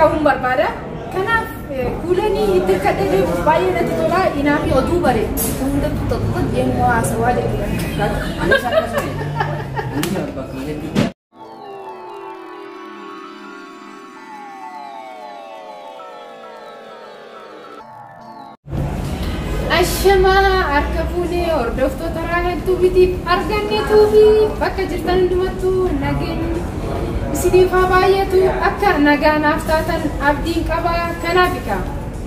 qabuun barbaada. Kanaaf kuulanii itti kadhadhee baay'ee natti tola. Inaafi oduu bare hunda tuttuqaa deemuu haasawaa jedhee. Anis akkasuma. Anis bakka hedduu. Ashama arkafune hordoftoota Raahel Tuubitiif arganneetuu fi bakka jirtan hundumattu nageenyi isiniif haa baay'atu akka nagaanaaf taatan abdiin qaba. Kanaaf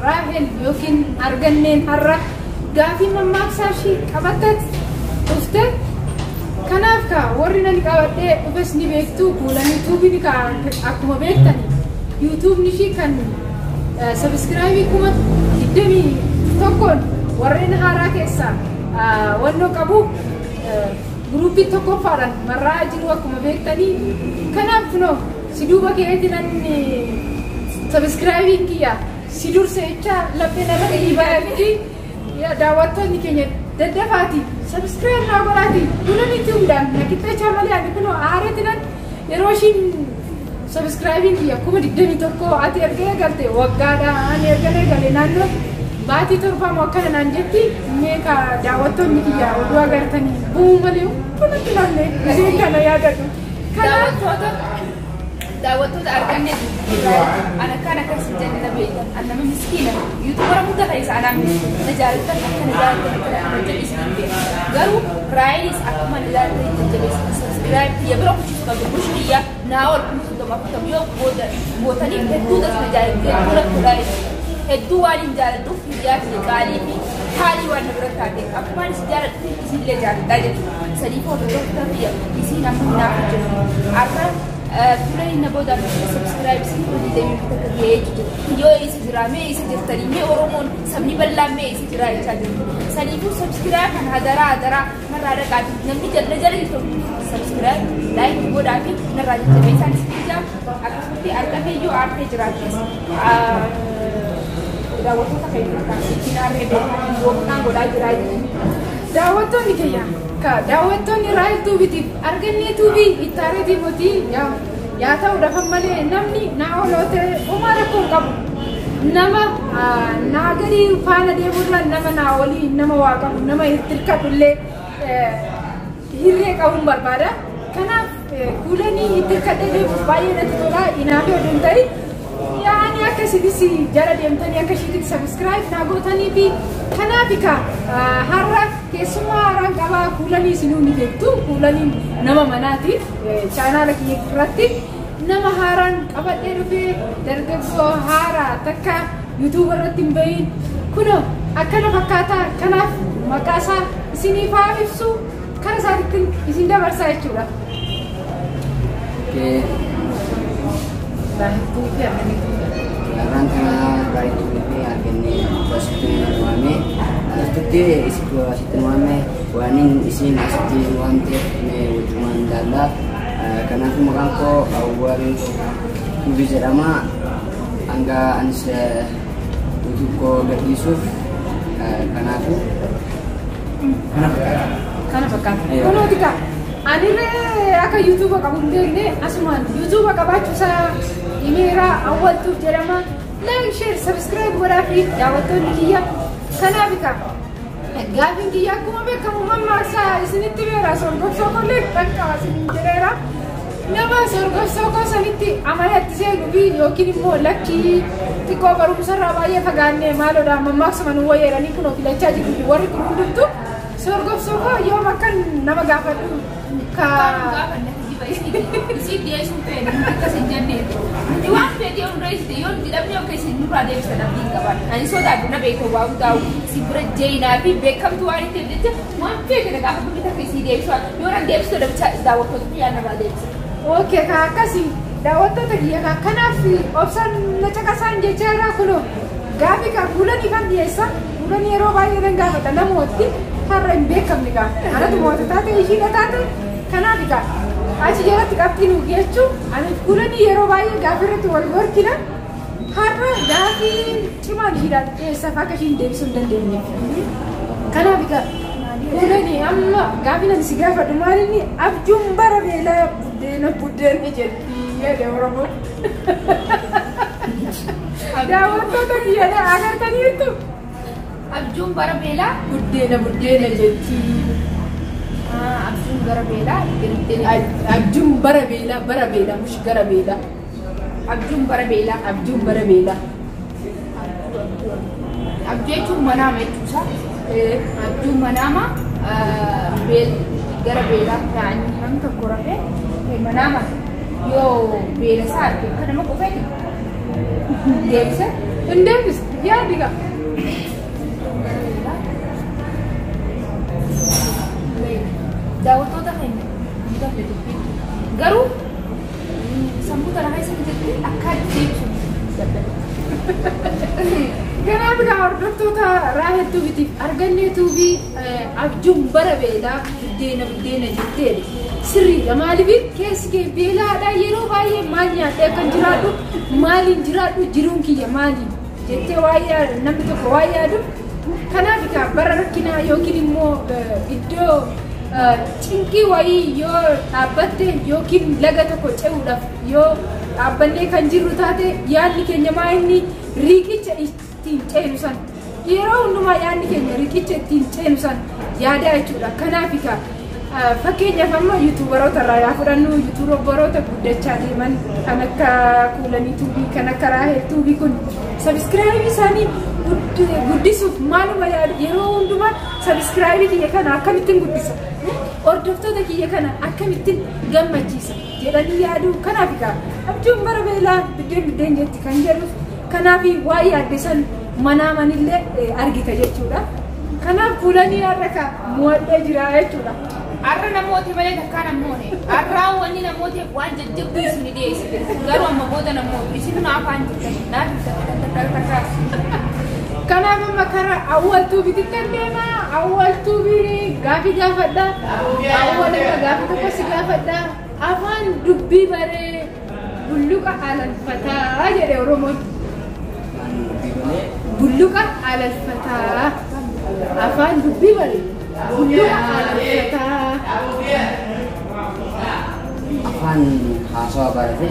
Raahel yookiin arganneen har'a gaafii mammaaksaa ishii qabattat dhufte. Kanaaf warri nani qabadhee dhufes ni beektu kuulanii tuubiin akkuma beektan yuutuubni ishii kan sabskraayibii kuma 21 warreen haaraa keessaa wannoo qabu gruupii tokkoffaadhaan marraa jiru akkuma beektanii. Kanaaf si duuba keetti nanni sabskraayibiin kiyya si durse jecha lapheen irra dhiibaatti daawwattoonni keenya daddafaati sabskraayib naa godhaati kulanitti hundaan naqixxeechaa malee ani kunoo aareetti nan yeroo ishiin sabskraayibiin kiyya kuma 21 ati ergee galte waggaadhaan ani ergalee gale naannoo baatii torbaam akkana naan jetti meeqa daawwattoonni kiyya oduu agartanii bu'uu malee kunatti naannee isheen kana yaadadhu. Daawwattoota arganne ana kan akkas jennee beekan annama miskiina yuutuubara mudda ta'e anaan na jaalatan akka na jaalatan jedhisiin garuu Raahelis akkuma na jaalatan jajjabeessan sabskraayiib kiyya bira kuchisuudha gurgushiyya naa ol kuchisuudha bakka yoo bootanii hedduu tas na jaalatan bira kudhaa hedduu waan hin jaaladhuuf hiriyaa fi qaalii fi haalii waan na bira taate akkuma anis jaaladhu isinillee jaaladhaa jechuudha. Sadiif hordoftoota biyya isiin amma hinaaf jiru har'a fuula hin naboodaa sabskraayiib si hojii deemee bakka gahee jiru yoo isa jira mee isa jirtanii mee Oromoon sabni bal'aan mee isa jira jechaa jiru. Saniifuu sabskraayiib kan hadaraa narraa dhaqaati namni jala jirtu sabskraayiib laayik godhaa fi narraa jajjabeessaa isiniif akkasumas argatee yoo aartee jiraattis daawwattoota keenya ittiin aarree beekaman gooftaan godhaa jiraa daawwattoonni keenya daawwattoonni Raahel Tuubitiif arganneetuu fi ittaareetii mootii yaa ta'uudhaaf malee namni naa oloote homaa rakkoon qabu nama naa garii faana deemuudhaan nama naa olii nama waa qabu nama hirkatullee hirree qabuun barbaada. Kanaaf kuulanii itti hirkadhee baay'ee natti tola. Inaafi oduun ta'e yaani akkasitis jara deemtanii akka ishiitti sabskraayiib naa gootanii fi kanaaf har'a keessumaa haaraan qabaa kuulanii isinuu ni beektu. Kuulanii nama manaati chaanaala kiyya irratti nama haaraan qabadhee dhufee dargaggoo haaraa takka yuutuuba irratti hin bahin kunoo akkana fakkaataa. Kanaaf maqaa isaa isiniif haa ibsu kana isaatti isin dabarsaa jechuudha. Orang kana baik itu akhirnya positif mame, seperti situasi mame, warning isi nasi wanted me ujuman dala, karena aku makan ko awal bisa lama, angga anse untuk ko berisuf, karena aku, karena pekan, kalau tidak. Anire akka YouTube qabun beekne asumaan YouTube qabaachuusa imeera awwal tuuf jedhama. Like, share, subscribe godhaa fi daawwattoonni kiyya. Kanaaf gaafiin kiyya akkuma beekamu mammaaksaa isinitti beera sorgofsoo kollee dhaqqaba isiniin jedheera. Nama sorgofsoo koo sanitti amalatti seenuu fi yookiin immoo lakkii xiqqoo barumsarraa baay'ee fagaannee maaloodhaan mammaaksa manuu wayyeeranii kunoo filachaa jiru warri kun hundumtu sorgofsoo koo yoo bakka nama gaafadhu isi dia sumpah kita senjane di waktu dia udah isi dia tidak punya kasih nurah dia bisa dapat kawan. Ani so dah guna beko wow tahu si berjaya nabi bekam tu hari tu dia mampu kita kapan kita kasih dia so orang dia sudah bisa dapat tu dia nama dia. Oke kakak sih dapat tu tadi ya kakak nafi option ngecakasan jecara kulo gabi kak bulan ikan biasa bulan Eropa ini dengan gabi tanda moti harus bekam nih kak. Ada tu moti tadi isi tadi kanaaf achi jalatti qabxiin geechuu ani kuulanii yeroo baay'ee gaaffii irratti wal gorkina har'a gaaffii cimaan ishiidhaan dhiyeessaaf akka ishiin deebisuu hin dandeenye. Kanaaf kuulanii amma gaaffii nani si gaafadhu maalinni abjuun bara beelaa buddeena jedhi jedhe Oromoo. daawwattoota biyya agartaniirtu. Abjuun bara beelaa. Buddeena jetti. Abjuun bara beelaa. Abjuun bara beelaa mush gara beelaa. Abjuun bara beelaa. Abjuun bara beelaa. Abjuu jechuun manaama jechuusa. Abjuun manaama gara beelaa ta'anii kan tokko rafee manaama yoo beela isaa arge kan nama qofeeti. Deebisa. Hin deebisa yaadi qaba. Daawwattoota keenya garuu sammuu kana keessa jirti akka deebisu Kanaaf egaa hordoftoota Raahel Tuubitiif arganneetuu fi abjuun bara beelaa buddeena jetteedha. Sirriidha maaliif keessi kee beelaadha yeroo baay'ee maal nyaadhee akkan jiraadhu maaliin jiraadhu jiruun kiyya maaliin jettee waa'ee namni tokko waa'ee yaadu. Kanaaf egaa bara rakkinaa yookiin immoo iddoo cinqii wayii yoo dhaabbatte yookiin laga tokko ce'uudhaaf yoo dhaabbannee kan jirru taate yaadni keenya maa inni riqicha ittiin ceenu san yeroo hundumaa yaadni keenya riqicha ittiin ceenu san yaadaa jechuudha. Kanaaf egaa fakkeenyaaf amma yuutuubaroota irraa yaa fudhannu yuutuubaroota guddachaa deeman kan akka Kuulanii Tuubii kan akka Raahel Tuubii kun sabiskiraayibii isaanii guddisuuf maaluma yaadu yeroo hundumaa sabiskiraayibii kiyya kana akkamittiin guddisa hordoftoota kiyya kana akkamittiin gammachiisa jedhanii yaadu. Kanaaf egaa abjuun bara beelaa buddeen jetti kan jedhuuf kanaaf waa'ee addeessan manaamanillee argita jechuudha. Kanaaf Kuulanii har'a mo'adhee jira jechuudha. Har'a namooti malee takkaa namoonni har'aa wanni namooti waan jajjabduu isin dhiyeessite garuu amma booda namooti isin naafaan jirtan naaf takkaa. Kanaaf amma karaa Awwal Tuubititti deema. Awwal Tuubii gaafii gaafadha. Awwal irra gaafii tokko si gaafadha. Afaan dubbii baree bulluqa alalfataa jedhe Oromoon. Bulluqa alalfataa. Afaan dubbii baree bulluqa alalfataa. Afaan haasawaa barate.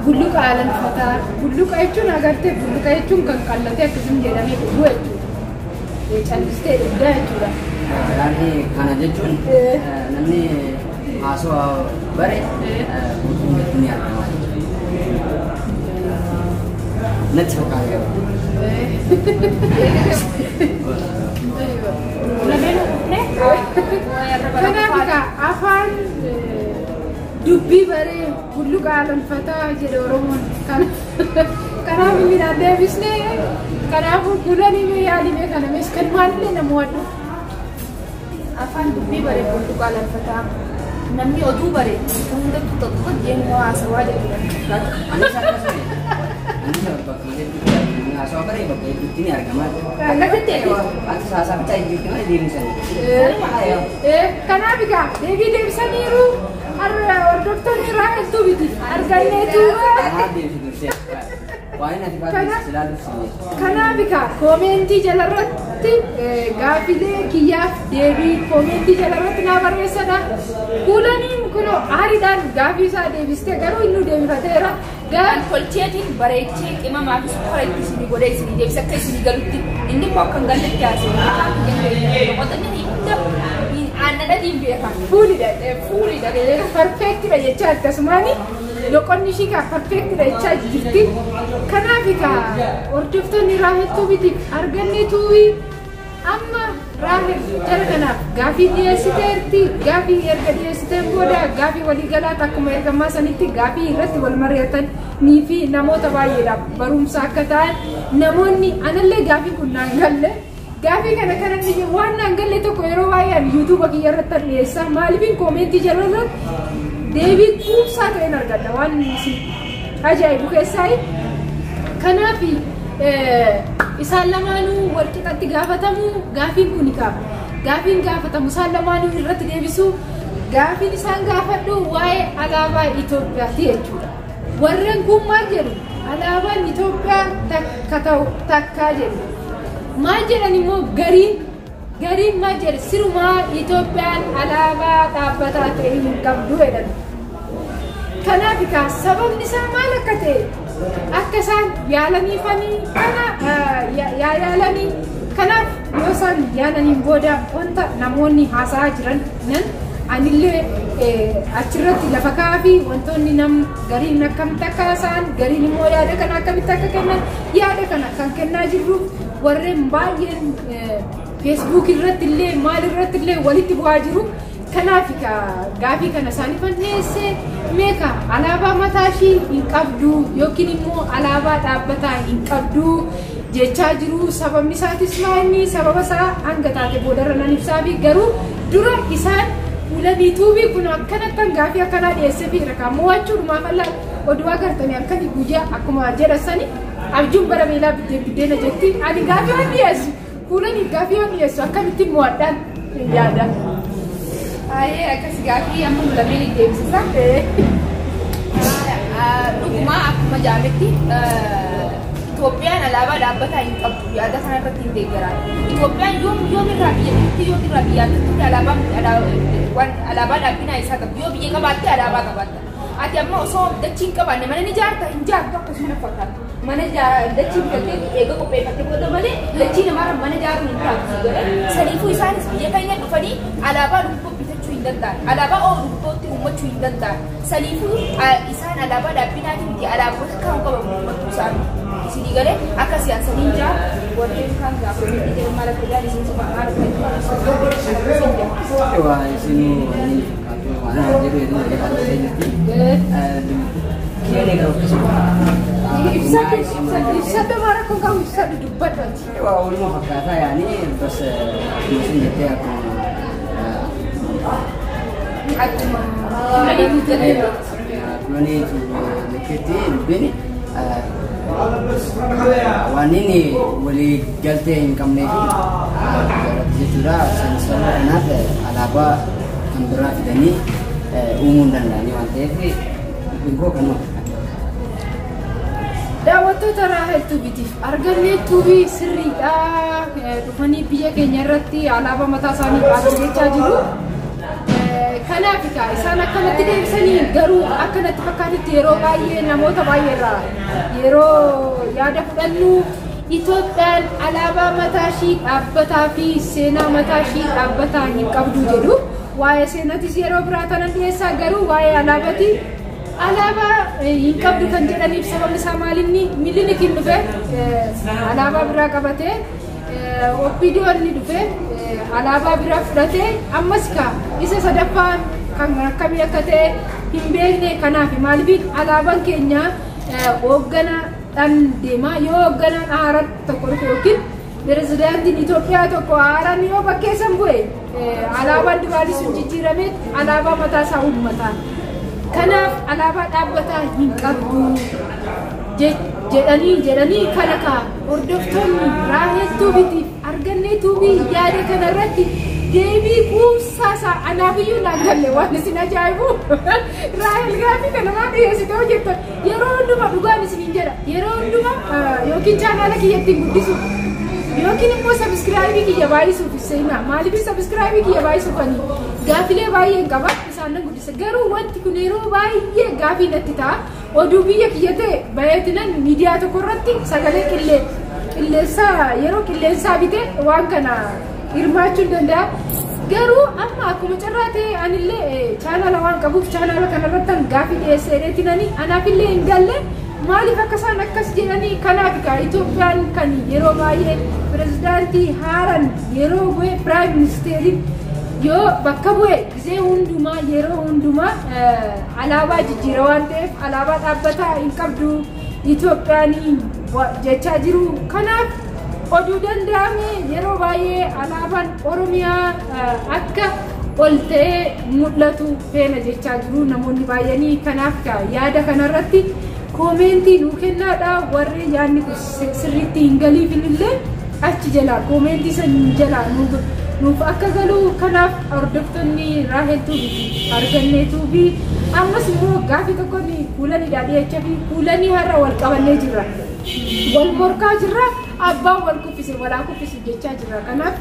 Bulluqa alalfataa. Bulluqa jechuun agartee bulluqa jechuun kan qallatee akkasuma jedhamee dhugu jechuudha. Callistee dhugdaa jechuudha. Yaadni kana jechuun namni haasawaa bare guutuun ni argama jechuudha. Natti fakkaata. Kanaaf egaa afaan dubbii baree bulluqa alalfataa jedhe Oromoon. Kanaaf midhaan deebisnee kanaafuu Kuulanii yaadime kana mees kan maalillee nama wadhu. Afaan dubbii baree bulluqa alalfataa namni oduu baree kan hundatti tokko deemuu haasawaa jedhu. Haasawaa baree bakka hedduutti ni argama. Akkasitti Ati haasawaa jirti malee deebisanii. Kanaaf egaa deebii deebisaniiru har'a hordoftoonni Raahel Tuubitiif arganneetu. Kanaaf egaa koomentii jalarratti gaafilee kiyyaaf deebii koomentii jalarratti naa barreessadha. Kuulaniin kunoo aariidhaan gaafii isaa deebistee garuu inni deebifateera. Tolcheetiin bareechee qimamaa fi sukkara itti isinii godhee isinii deebisa akka isinii galutti inni immoo akka hin galletti haasa'e. Aannan beekan. Fuulidha perfeektidha jechaa akkasumaan loqonni ishii kaa perfeektidha jechaa jirti. Kanaaf egaa hordoftoonni Raahel Tuubitiif arganneetu amma Raahel jara kanaaf gaafii dhiyeessiteerti. Gaafii erga dhiyeessiteen booda gaafii waliigalaati akkuma ergamaa sanitti gaafii irratti wal mari'atanii fi namoota baay'eedhaaf barumsa akka ta'an namoonni anallee gaafii kun naan galle. Gaafii kana kanatti waan naan galle tokko yeroo baay'ee yuutuuba kiyya irratti dhiyeessa. Maaliif koomentii jalarratti deebii quubsaa ta'een argadha waan isin ajaa'ibu keessaa. Kanaaf isaan lamaanuu wal qixatti gaafatamu gaafiin kun gaafiin gaafatamu isaan lamaanuu irratti deebisu gaafiin isaan gaafadhu waa'ee alaabaa Itoophiyaati jechuudha. Warreen kun maal jedhu alaabaan Itoophiyaa takkaa jedhu. Maal jedhan immoo gariin maal jedhe sirumaa Itoophiyaan alaabaa dhaabbataa ta'e hin qabdu jedhan. Kanaaf egaa sababni isaa maal akka ta'e akka isaan yaalaniifanii kana yaalanii kanaaf yoo isaan yaalaniin booda wanta namoonni haasa'aa jiran nan anillee achirratti lafa kaa'aa wantoonni nam gariin akkamitti akka haasa'an gariin immoo yaada kana akkamitti akka kennan yaada kana kan kennaa jirru warreen baay'een Facebook irratti illee maal irratti illee walitti bu'aa jiru. Kanaaf gaafii kana isaanii fanneessee meeqa alaabaa mataa ishii hin qabdu yookiin immoo alaabaa dhaabbataa hin qabdu jechaa jiru. Sababni isaatis maali? Sababa isaa hanga taate boodarra nan ibsaa fi garuu dura isaan fuula YouTube kun akkanatti gaafii akkanaa dhiyeessee fi rakkaan mo'achuudhumaaf alla oduu agartanii akkanii guyyaa akkuma jedhasanii abjuun bara beelaa biddeena jetti. Ani gaafii waan dhiyeessu fuulanii gaafii waan dhiyeessu akkamitti mo'adhaan yaada. Ayah, akas gaafii amma nulamee ni deemsisa. Dhuguma akkuma jaametti Itoophiyaan alaabaa dhaabbataa hin qabdu yaada kana irratti hin deeggaran. Itoophiyaan yoomirraa biyyaatti alaabaa dhaabbinaa isaa qabdu. Yoo biyya qabaatte alaabaa qabaatta. Ati amma osoo dachii hin qabaanne mana ni ijaarta hin ijaartu akkasuma fakkaata. Mana dachii bitatee eega qopheeffattee booda malee dachii namaa mana ijaaruu hin taatu. Saniifuu isaanis biyya keenya dhufanii alaabaa dhuunfaa alaabaa oolumatti ummachuu hin danda'an. Saniifuu isaan alaabaa dhaabbinaatiin miti alaabota kan qabamu ummachuu isaanii. Isinii galee akka siyaasanii jaa warreen kan gaafa jedhee maal akka gaali isin soba maal akka waa isinuu waan jedhu jedhu kiyalee ibsate mara kun kamu ibsate dubbadhati. Waa waluma fakkaataa yaani bas isin jettee akkuma Mani tu leketi bini wanini wali galte income ni jika sensor anak alaba ambra ini umum dan lain wanti itu kan daawwattoota Raahel Tuubitiif arganne tuubii sirriidha. Dhufanii biyya keenya irratti alaabaa mataa isaanii baatachaa jiru. Kanaaf isaan akkanatti deebisanii garuu akkanatti fakkaatutti yeroo baay'ee namoota baay'eerraa yeroo yaada fudhannu Itoophiyaan alaabaa mataa ishii dhaabbataa fi seenaa mataa ishii dhaabbataa hin qabdu jedhu. Waa'ee seenaatis yeroo biraa tanan dhiyeessaa garuu waa'ee alaabaa hin qabdu kan jedhaniif sababni isaa maalinni Minilikiin dhufe alaabaa biraa qabatee Oppiidiyoon ni dhufe alaabaa biraa fudhatee ammas isa sadaffaan kan akkamii akka ta'e hin beekne. Kanaaf maaliif alaabaan keenya hoogganaan deemaa yoo hoogganaan haaraan tokko dhufe yookiin pirezidaantiin Itoophiyaa tokko haaraan yoo bakkeessan bu'e alaabaan duraanii sun jijjiiramee alaabaa mataa isaa uummataan. Kanaaf alaabaa dhaabbataa hin qabdu jedhanii kana hordoftoonni Raahel Tuubitiif arganne tuubii yaada kana irratti deebii quubsaa anaafiyyuu naan galle waan isin ajaa'ibu. Raahel gaafii kana maan dhiyeessite hojjettan yeroo hundumaa dhugaan isiniin jedha yeroo hundumaa yookiin chaanaala kiyyatti guddisu yookiin immoo sabskraayibii kiyya baay'isuuf seenaa maaliif sabskraayibii kiyya baay'isuufanii gaafilee baay'een qaba isaan nan guddisa garuu wanti kun yeroo baay'ee gaafii natti ta'a. Oduu biyya kiyya ta'e baay'atinan miidiyaa tokko irratti sagalee qilleensaa yeroo qilleensaa bite waan kana hirmaachuu danda'a. Garuu amma akkuma carraa ta'e anillee chaanaala waan qabuuf chaanaala kanarratti gaafii dhiyeessee dheetinanii anaafillee hin galle maaliif akka isaan akkas jedhanii. Kanaaf Itoophiyaan kan yeroo baay'ee pirezidaantii haaraan yeroo bu'e piraayim ministeeriin yoo bakka bu'e gisee hundumaa yeroo hundumaa alaabaa jijjiira waan ta'eef alaabaa dhaabbataa hin qabdu Itoophiyaan jechaa jiru. Kanaaf oduu danda'ame yeroo baay'ee alaabaan Oromiyaa akka ol ta'ee mul'atu feena jechaa jiru namoonni baay'anii. Kanaaf yaada kanarratti koomentii nuu kennaadha. Warri yaadni sirriitti hin galiifillee achi jalaa koomentii san jalaa nuuf akka galu. Kanaaf hordoftoonni Raahel Tuubii arganne tuubii ammas immoo gaafii tokkoon fuulanii dhaadhiyachaa fi fuulanii har'a wal qabannee jirra. Wal morkaa jirra. Abbaan wal kuffise walaa kuffise jechaa jirra. Kanaaf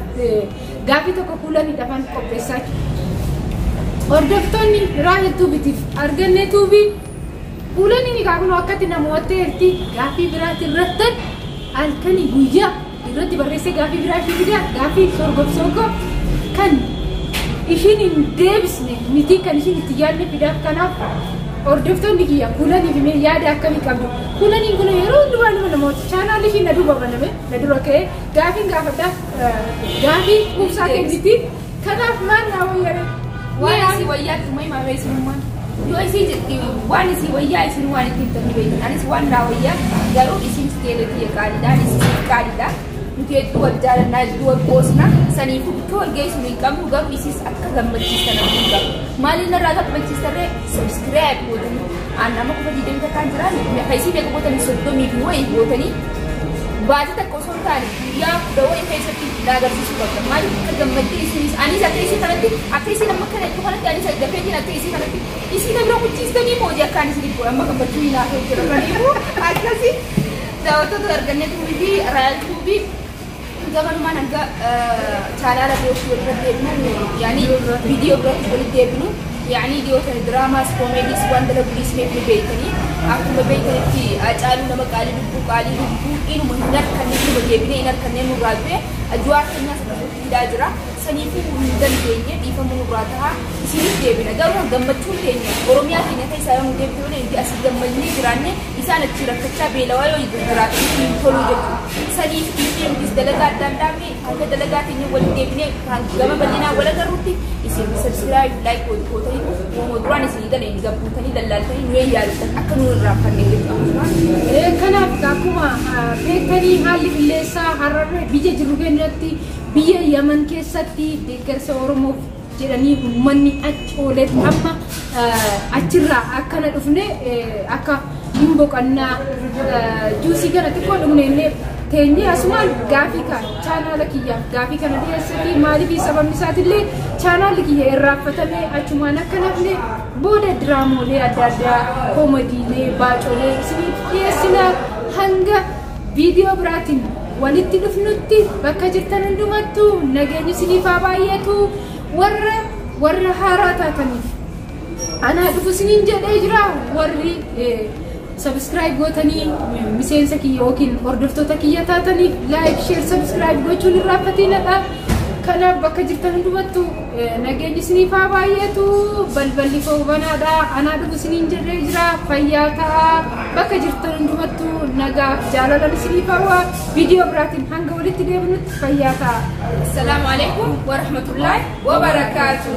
gaafii tokko fuulanii dhafan qopheessaa jiru. Hordoftoonni Raahel Tuubitiif arganne tuubii Kulan ini kakun wakati namoota erti gaaffii biraatti irrattan halkanii guyyaa irratti barreessee gaaffii biraatti fidaa gaaffii sorgobsonko kan ishiin hin deebisne miti kan ishiin itti yaadne fidaaf kanaaf hordoftoonni kiyya kulanii fi yaada akkamii qabdu kulaniin kun yeroo hundumaa nama namoota chaanaalii ishiin na duuba baname na dura ka'ee gaaffiin gaafadhaa gaaffii kuusaa kenniti kanaaf maal naa wayyare waan isii wayyaatti may maamee isinummaan yoo isii jetti waan isii wayyaa isin waan ittiin tanni beekan anis waan naa wayyaa garuu isin teeletii qaaliidhaan isin qaaliidha nuti hedduu wal jaalannaa hedduu wal qoosna saniifuu akka wal geessu hin qabnu garuu isis akka gammachiistan hin qabu maaliin irraa gammachiistarree subscribe gootanii nama kufa diideen takkaan jiraan akka isii beeku gootanii soddomii fi wayii gootanii baatee takka osoo hin taane guyyaa kudha wayii keessatti agarsiisuu qabda maaliif akka gammaddee isinis anis akka isii kanatti akka isii nama kana iddoo kanatti anis dafeetiin akka isii kanatti isii namni kuchiistanii moojii akka anis iddoo amma gammachuu hin haasa'u jira kaniifuu akkasii daawwattoota argannee tuubii fi raayal tuubii gabanumaan hanga chaanaala birootti walitti deebinu yaani viidiyoo birootti walitti deebinu yaani dhiyootan diraamaas koomeediis waan dalaguudhiis meeqni beekanii akkuma beekanitti caaluu nama qaalii lubbuu inuma hin harkanne inuma deebinee hin harkanne nurraa du'e ajwaa keenyaas akkasutti fidaa jira saniifuu hin dandeenye dhiifama nurraa tahaa isinis deebina garuu gammachuun keenya oromiyaa keenya ta'e isaa yommuu deebite waliin itti asii gammadnee jiraanne isaan achi rakkachaa beelawaa yoo jiraatan hin toluu jechuudha saniif dhiifeemtis dalagaa adda addaa fi hanga dalagaa keenya waliin deebinee gama bal'inaa wal agarruutti isin subscribe like gootanii uumoo duraan isinii galee inni gabbuutanii dallaaltanii nu yaadatan akka nu irraa fannee jechuudha. Kanaaf akkuma beektanii haalli qilleensaa hararra biyya jiru keenyatti biyya Yaman keessatti deeggarsa Oromoof jedhanii uummanni achi oolee amma achirraa akkana dhufne akka hin boqannaa juusii kana xiqqoo dhugne teenyee asumaan gaafii kan chaanaala kiyyaaf gaafii kana dhiyeessanii maaliif sababni isaatillee chaanaali kiyya irraaffatamee achumaan akka nafne booda diraamolee adda addaa koomediilee baacolee isiniif dhiyeessina hanga viidiyoo biraatiin walitti dhufnutti bakka jirtan hundumattuu nageenyi isiniif haa baay'atu warra haaraa taataniif anaa dhufu isiniin jedhee jira warri subscribe gootanii miseensa kiyya yookiin hordoftoota kiyya taataniif like share subscribe gochuun irraanfatinadha kanaaf bakka jirtan hundumattu nageenyi isiniif haa baay'atu balballi koo banaadha anaa dhufu isiniin jedhee jira fayyaa ta'aa bakka jirtan hundumattu nagaa jaalalan isiniif hawaa viidiyoo biraatiin hanga walitti deebinutti fayyaa ta'aa. Assalaamu alaikum wa rahmatullahi wa barakaatuh.